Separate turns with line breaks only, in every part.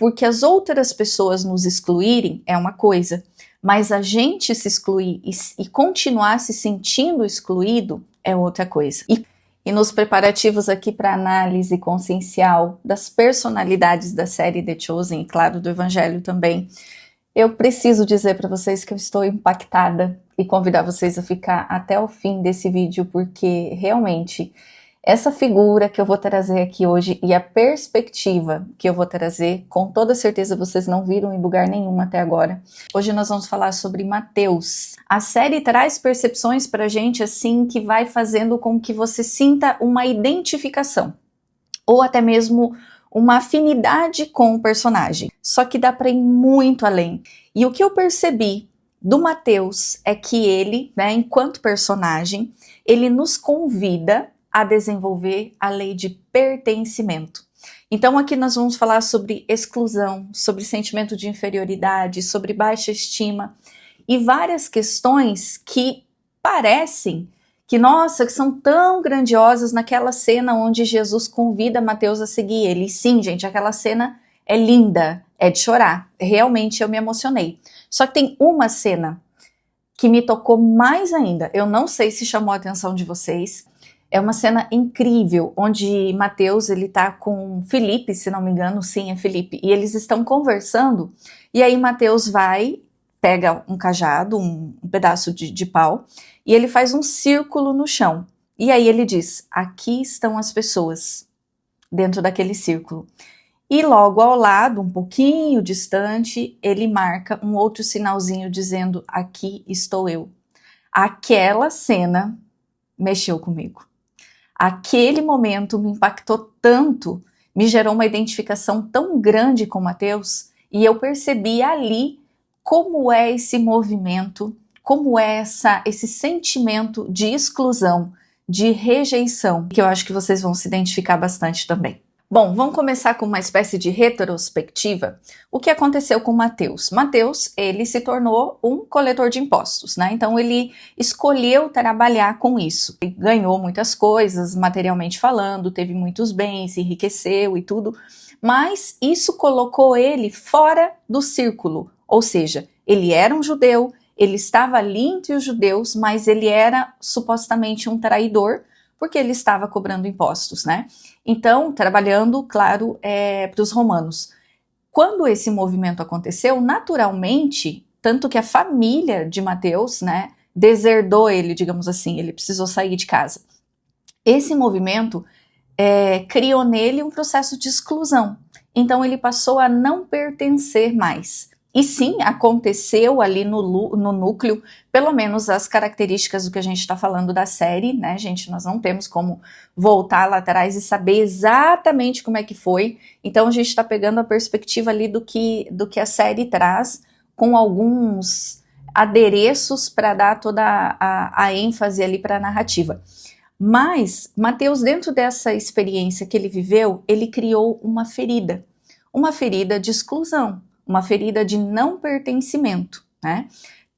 porque as outras pessoas nos excluírem é uma coisa, mas a gente se excluir e continuar se sentindo excluído é outra coisa. E nos preparativos aqui para análise consciencial das personalidades da série The Chosen, e claro, do Evangelho também, eu preciso dizer para vocês que eu estou impactada e convidar vocês a ficar até o fim desse vídeo, porque realmente essa figura que eu vou trazer aqui hoje e a perspectiva que eu vou trazer, com toda certeza vocês não viram em lugar nenhum até agora. Hoje nós vamos falar sobre Mateus. A série traz percepções pra gente assim que vai fazendo com que você sinta uma identificação, ou até mesmo uma afinidade com o personagem. Só que dá pra ir muito além. E o que eu percebi do Mateus é que ele, enquanto personagem, ele nos convida a desenvolver a lei de pertencimento. Então aqui nós vamos falar sobre exclusão, sobre sentimento de inferioridade, sobre baixa estima e várias questões que parecem que, nossa, que são tão grandiosas naquela cena onde Jesus convida Mateus a seguir ele. E sim, gente, aquela cena é linda, é de chorar. Realmente eu me emocionei. Só que tem uma cena que me tocou mais ainda. Eu não sei se chamou a atenção de vocês. É uma cena incrível, onde Mateus, ele tá com Felipe, se não me engano, sim, é Felipe, e eles estão conversando, e aí Mateus pega um cajado, um pedaço de pau, e ele faz um círculo no chão, e aí ele diz, aqui estão as pessoas, dentro daquele círculo. E logo ao lado, um pouquinho distante, ele marca um outro sinalzinho dizendo, aqui estou eu. Aquela cena mexeu comigo. Aquele momento me impactou tanto, me gerou uma identificação tão grande com Mateus, e eu percebi ali como é esse movimento, como é esse sentimento de exclusão, de rejeição, que eu acho que vocês vão se identificar bastante também. Bom, vamos começar com uma espécie de retrospectiva. O que aconteceu com Mateus? Mateus, ele se tornou um coletor de impostos, Então ele escolheu trabalhar com isso. Ele ganhou muitas coisas, materialmente falando, teve muitos bens, enriqueceu e tudo, mas isso colocou ele fora do círculo, ou seja, ele era um judeu, ele estava ali entre os judeus, mas ele era supostamente um traidor, porque ele estava cobrando impostos, Então, trabalhando, claro, para os romanos. Quando esse movimento aconteceu, naturalmente, tanto que a família de Mateus, deserdou ele, digamos assim, ele precisou sair de casa. Esse movimento criou nele um processo de exclusão. Então, ele passou a não pertencer mais. E sim, aconteceu ali no núcleo, pelo menos as características do que a gente está falando da série, gente? Nós não temos como voltar lá atrás e saber exatamente como é que foi. Então a gente está pegando a perspectiva ali do que a série traz, com alguns adereços para dar toda a ênfase ali para a narrativa. Mas Mateus, dentro dessa experiência que ele viveu, ele criou uma ferida de exclusão, uma ferida de não pertencimento,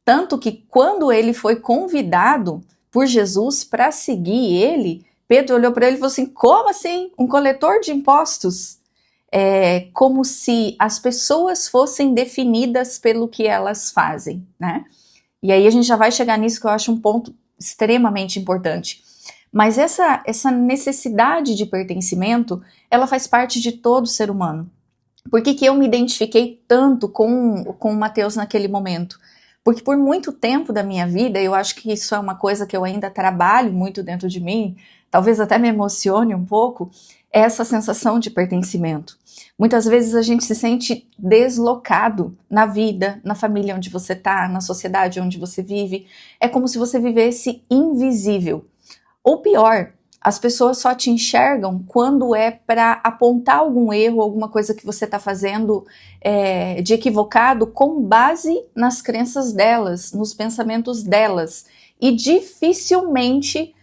Tanto que quando ele foi convidado por Jesus para seguir ele, Pedro olhou para ele e falou assim, como assim? Um coletor de impostos? Como se as pessoas fossem definidas pelo que elas fazem, E aí a gente já vai chegar nisso, que eu acho um ponto extremamente importante. Mas essa necessidade de pertencimento, ela faz parte de todo ser humano. Por que eu me identifiquei tanto com o Mateus naquele momento? Porque por muito tempo da minha vida, eu acho que isso é uma coisa que eu ainda trabalho muito dentro de mim, talvez até me emocione um pouco, é essa sensação de pertencimento. Muitas vezes a gente se sente deslocado na vida, na família onde você está, na sociedade onde você vive. É como se você vivesse invisível. Ou pior, as pessoas só te enxergam quando é para apontar algum erro, alguma coisa que você está fazendo de equivocado com base nas crenças delas, nos pensamentos delas. E dificilmente,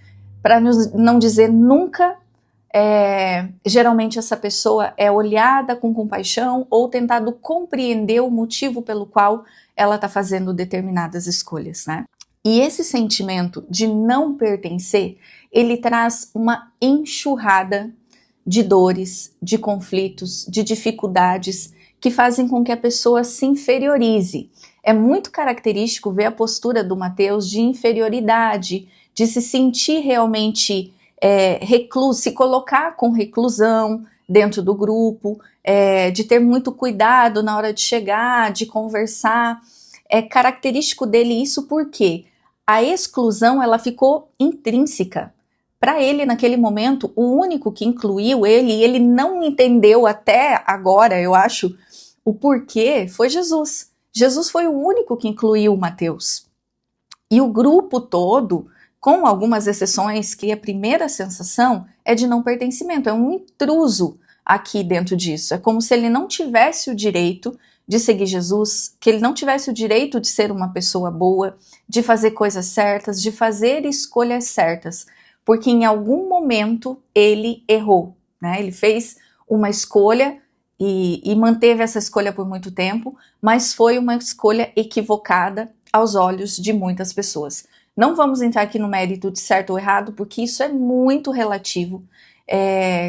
para não dizer nunca, geralmente essa pessoa é olhada com compaixão ou tentado compreender o motivo pelo qual ela está fazendo determinadas escolhas, E esse sentimento de não pertencer, ele traz uma enxurrada de dores, de conflitos, de dificuldades que fazem com que a pessoa se inferiorize. É muito característico ver a postura do Mateus de inferioridade, de se sentir realmente recluso, se colocar com reclusão dentro do grupo, de ter muito cuidado na hora de chegar, de conversar. É característico dele isso porque a exclusão ela ficou intrínseca. Para ele, naquele momento, o único que incluiu ele, e ele não entendeu até agora, eu acho, o porquê, foi Jesus. Jesus foi o único que incluiu Mateus. E o grupo todo, com algumas exceções, que a primeira sensação é de não pertencimento, é um intruso aqui dentro disso. É como se ele não tivesse o direito de seguir Jesus, que ele não tivesse o direito de ser uma pessoa boa, de fazer coisas certas, de fazer escolhas certas, porque em algum momento ele errou, né? Ele fez uma escolha e manteve essa escolha por muito tempo, mas foi uma escolha equivocada aos olhos de muitas pessoas. Não vamos entrar aqui no mérito de certo ou errado, porque isso é muito relativo.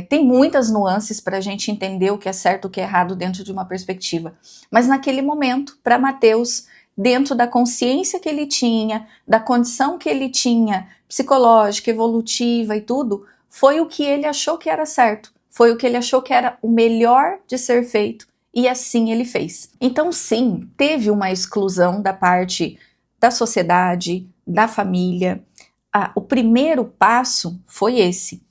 Tem muitas nuances para a gente entender o que é certo e o que é errado dentro de uma perspectiva. Mas naquele momento, para Mateus, dentro da consciência que ele tinha, da condição que ele tinha, psicológica, evolutiva e tudo, foi o que ele achou que era certo. Foi o que ele achou que era o melhor de ser feito, e assim ele fez. Então sim, teve uma exclusão da parte da sociedade, da família. O primeiro passo foi esse.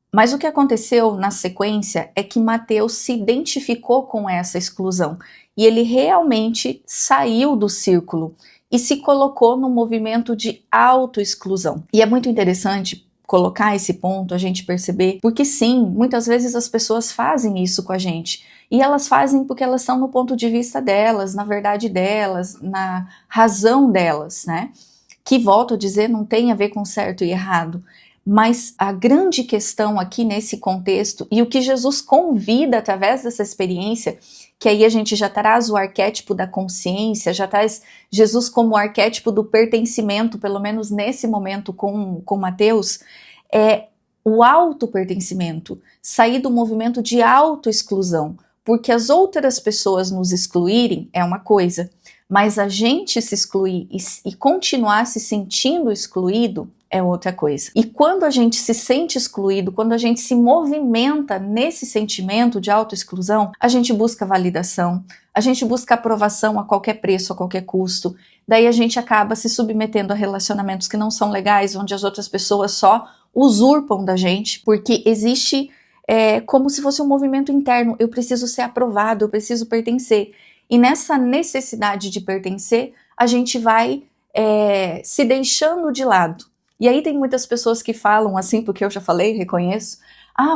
Mas o que aconteceu na sequência é que Mateus se identificou com essa exclusão e ele realmente saiu do círculo e se colocou no movimento de autoexclusão. E é muito interessante colocar esse ponto, a gente perceber, porque sim, muitas vezes as pessoas fazem isso com a gente. E elas fazem porque elas estão no ponto de vista delas, na verdade delas, na razão delas, né? Que, volto a dizer, não tem a ver com certo e errado. Mas a grande questão aqui nesse contexto, e o que Jesus convida através dessa experiência, que aí a gente já traz o arquétipo da consciência, já traz Jesus como o arquétipo do pertencimento, pelo menos nesse momento com Mateus, é o auto-pertencimento, sair do movimento de auto-exclusão, porque as outras pessoas nos excluírem é uma coisa, mas a gente se excluir e continuar se sentindo excluído é outra coisa. E quando a gente se sente excluído, quando a gente se movimenta nesse sentimento de autoexclusão, a gente busca validação, a gente busca aprovação a qualquer preço, a qualquer custo. Daí a gente acaba se submetendo a relacionamentos que não são legais, onde as outras pessoas só usurpam da gente, porque existe como se fosse um movimento interno. Eu preciso ser aprovado, eu preciso pertencer. E nessa necessidade de pertencer, a gente vai se deixando de lado. E aí tem muitas pessoas que falam assim, porque eu já falei, reconheço,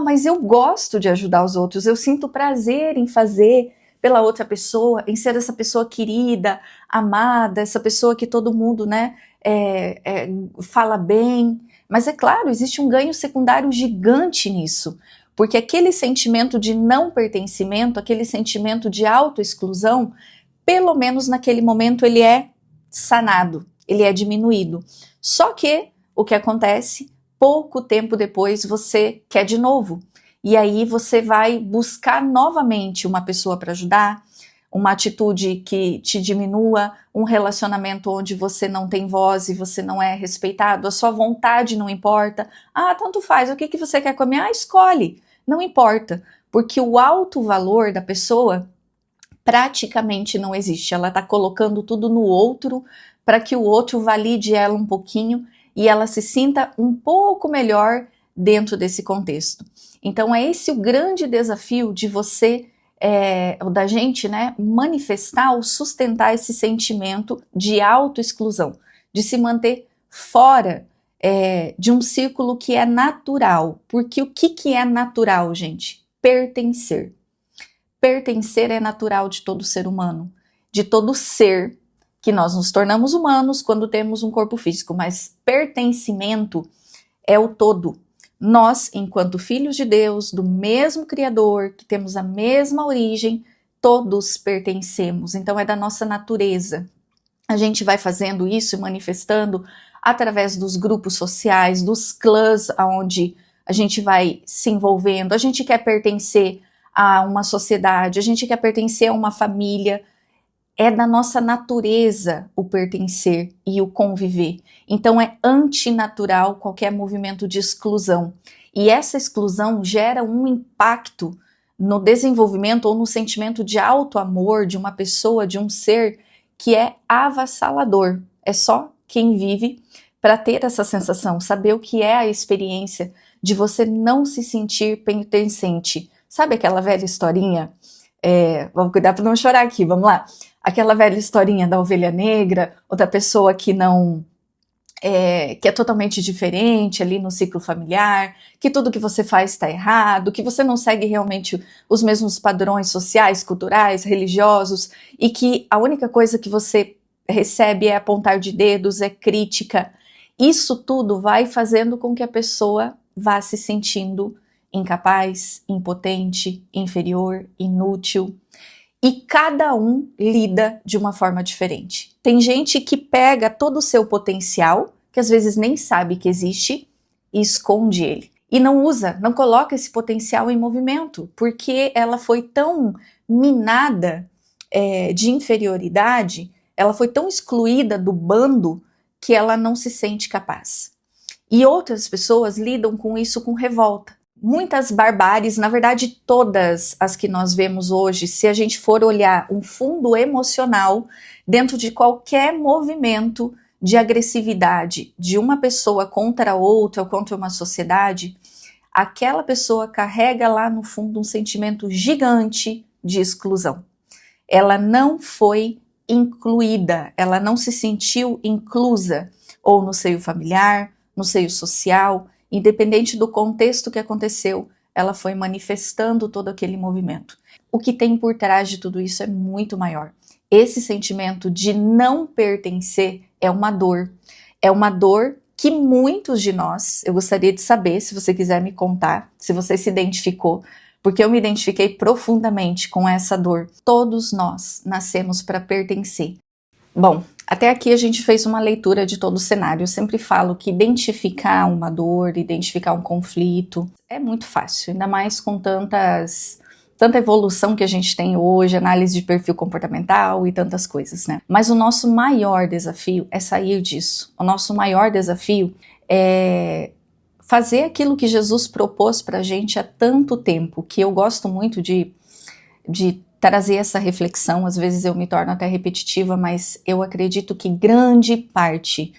mas eu gosto de ajudar os outros, eu sinto prazer em fazer pela outra pessoa, em ser essa pessoa querida, amada, essa pessoa que todo mundo, né, fala bem. Mas é claro, existe um ganho secundário gigante nisso, porque aquele sentimento de não pertencimento, aquele sentimento de autoexclusão, pelo menos naquele momento ele é sanado, ele é diminuído. Só que o que acontece? Pouco tempo depois você quer de novo. E aí você vai buscar novamente uma pessoa para ajudar, uma atitude que te diminua, um relacionamento onde você não tem voz e você não é respeitado, a sua vontade não importa. Tanto faz, o que você quer comer? Escolhe. Não importa, porque o alto valor da pessoa praticamente não existe. Ela está colocando tudo no outro para que o outro valide ela um pouquinho e ela se sinta um pouco melhor dentro desse contexto. Então é esse o grande desafio de você, da gente, né, manifestar ou sustentar esse sentimento de autoexclusão, de se manter fora de um círculo que é natural. Porque o que é natural, gente? Pertencer. Pertencer é natural de todo ser humano, de todo ser, que nós nos tornamos humanos quando temos um corpo físico, mas pertencimento é o todo. Nós, enquanto filhos de Deus, do mesmo Criador, que temos a mesma origem, todos pertencemos, então é da nossa natureza. A gente vai fazendo isso e manifestando através dos grupos sociais, dos clãs onde a gente vai se envolvendo, a gente quer pertencer a uma sociedade, a gente quer pertencer a uma família. É da nossa natureza o pertencer e o conviver. Então é antinatural qualquer movimento de exclusão. E essa exclusão gera um impacto no desenvolvimento ou no sentimento de auto-amor de uma pessoa, de um ser, que é avassalador. É só quem vive para ter essa sensação, saber o que é a experiência de você não se sentir pertencente. Sabe aquela velha historinha? Vamos cuidar para não chorar aqui, vamos lá. Aquela velha historinha da ovelha negra, ou da pessoa que não que é totalmente diferente ali no ciclo familiar, que tudo que você faz está errado, que você não segue realmente os mesmos padrões sociais, culturais, religiosos, e que a única coisa que você recebe é apontar de dedos, é crítica. Isso tudo vai fazendo com que a pessoa vá se sentindo incapaz, impotente, inferior, inútil. E cada um lida de uma forma diferente. Tem gente que pega todo o seu potencial, que às vezes nem sabe que existe, e esconde ele. E não usa, não coloca esse potencial em movimento, porque ela foi tão minada de inferioridade, ela foi tão excluída do bando, que ela não se sente capaz. E outras pessoas lidam com isso com revolta. Muitas barbáries, na verdade todas as que nós vemos hoje, se a gente for olhar um fundo emocional dentro de qualquer movimento de agressividade de uma pessoa contra outra ou contra uma sociedade, aquela pessoa carrega lá no fundo um sentimento gigante de exclusão. Ela não foi incluída, ela não se sentiu inclusa, ou no seio familiar, no seio social. Independente do contexto que aconteceu, ela foi manifestando todo aquele movimento. O que tem por trás de tudo isso é muito maior. Esse sentimento de não pertencer é uma dor. É uma dor que muitos de nós, eu gostaria de saber, se você quiser me contar, se você se identificou, porque eu me identifiquei profundamente com essa dor. Todos nós nascemos para pertencer. Bom, até aqui a gente fez uma leitura de todo o cenário. Eu sempre falo que identificar uma dor, identificar um conflito, é muito fácil, ainda mais com tanta evolução que a gente tem hoje, análise de perfil comportamental e tantas coisas, né? Mas o nosso maior desafio é sair disso. O nosso maior desafio é fazer aquilo que Jesus propôs pra gente há tanto tempo, que eu gosto muito de trazer essa reflexão. Às vezes eu me torno até repetitiva, mas eu acredito que grande parte,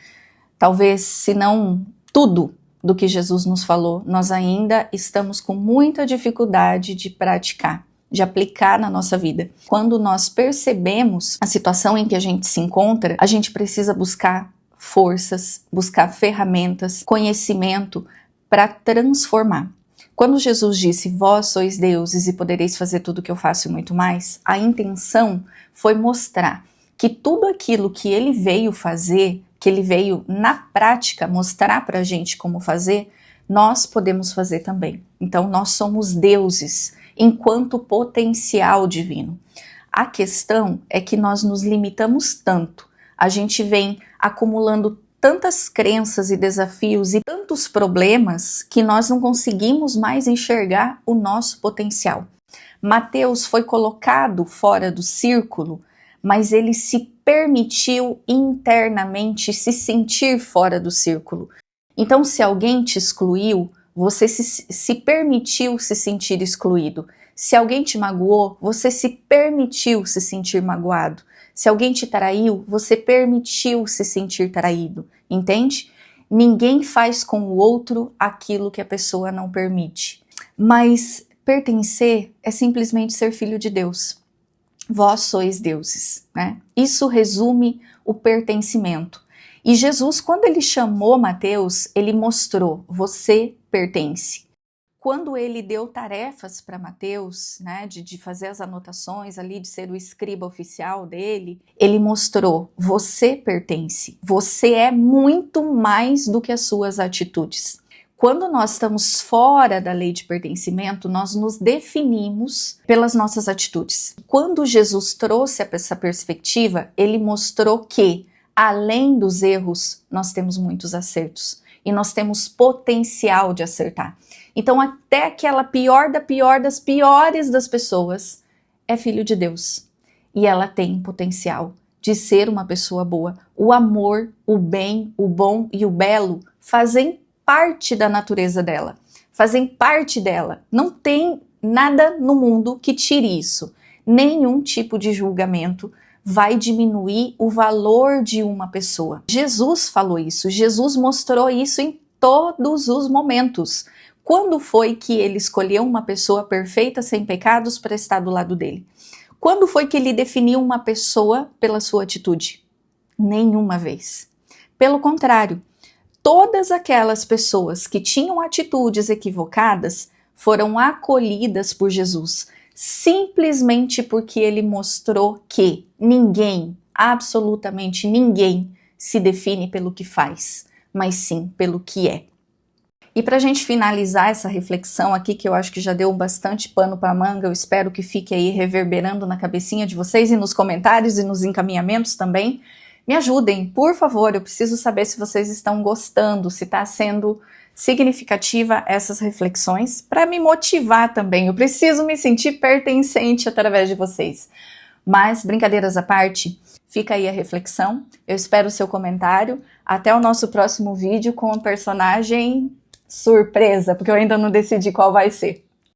talvez se não tudo do que Jesus nos falou, nós ainda estamos com muita dificuldade de praticar, de aplicar na nossa vida. Quando nós percebemos a situação em que a gente se encontra, a gente precisa buscar forças, buscar ferramentas, conhecimento para transformar. Quando Jesus disse, vós sois deuses e podereis fazer tudo o que eu faço e muito mais, a intenção foi mostrar que tudo aquilo que ele veio fazer, que ele veio na prática mostrar para a gente como fazer, nós podemos fazer também. Então nós somos deuses enquanto potencial divino. A questão é que nós nos limitamos tanto, a gente vem acumulando tantas crenças e desafios e tantos problemas que nós não conseguimos mais enxergar o nosso potencial. Mateus foi colocado fora do círculo, mas ele se permitiu internamente se sentir fora do círculo. Então, se alguém te excluiu, você se permitiu se sentir excluído. Se alguém te magoou, você se permitiu se sentir magoado. Se alguém te traiu, você permitiu se sentir traído, entende? Ninguém faz com o outro aquilo que a pessoa não permite. Mas pertencer é simplesmente ser filho de Deus. Vós sois deuses, né? Isso resume o pertencimento. E Jesus, quando ele chamou Mateus, ele mostrou, você pertence. Quando ele deu tarefas para Mateus, né, de fazer as anotações ali, de ser o escriba oficial dele, ele mostrou, você pertence, você é muito mais do que as suas atitudes. Quando nós estamos fora da lei de pertencimento, nós nos definimos pelas nossas atitudes. Quando Jesus trouxe essa perspectiva, ele mostrou que, além dos erros, nós temos muitos acertos e nós temos potencial de acertar. Então até aquela pior da pior das piores das pessoas é filho de Deus. E ela tem potencial de ser uma pessoa boa. O amor, o bem, o bom e o belo fazem parte da natureza dela. Fazem parte dela. Não tem nada no mundo que tire isso. Nenhum tipo de julgamento vai diminuir o valor de uma pessoa. Jesus falou isso. Jesus mostrou isso em todos os momentos. Quando foi que ele escolheu uma pessoa perfeita, sem pecados, para estar do lado dele? Quando foi que ele definiu uma pessoa pela sua atitude? Nenhuma vez. Pelo contrário, todas aquelas pessoas que tinham atitudes equivocadas foram acolhidas por Jesus, simplesmente porque ele mostrou que ninguém, absolutamente ninguém, se define pelo que faz, mas sim pelo que é. E para a gente finalizar essa reflexão aqui, que eu acho que já deu bastante pano para manga, eu espero que fique aí reverberando na cabecinha de vocês e nos comentários e nos encaminhamentos também. Me ajudem, por favor, eu preciso saber se vocês estão gostando, se está sendo significativa essas reflexões, para me motivar também. Eu preciso me sentir pertencente através de vocês. Mas, brincadeiras à parte, fica aí a reflexão. Eu espero o seu comentário. Até o nosso próximo vídeo com um personagem surpresa, porque eu ainda não decidi qual vai ser.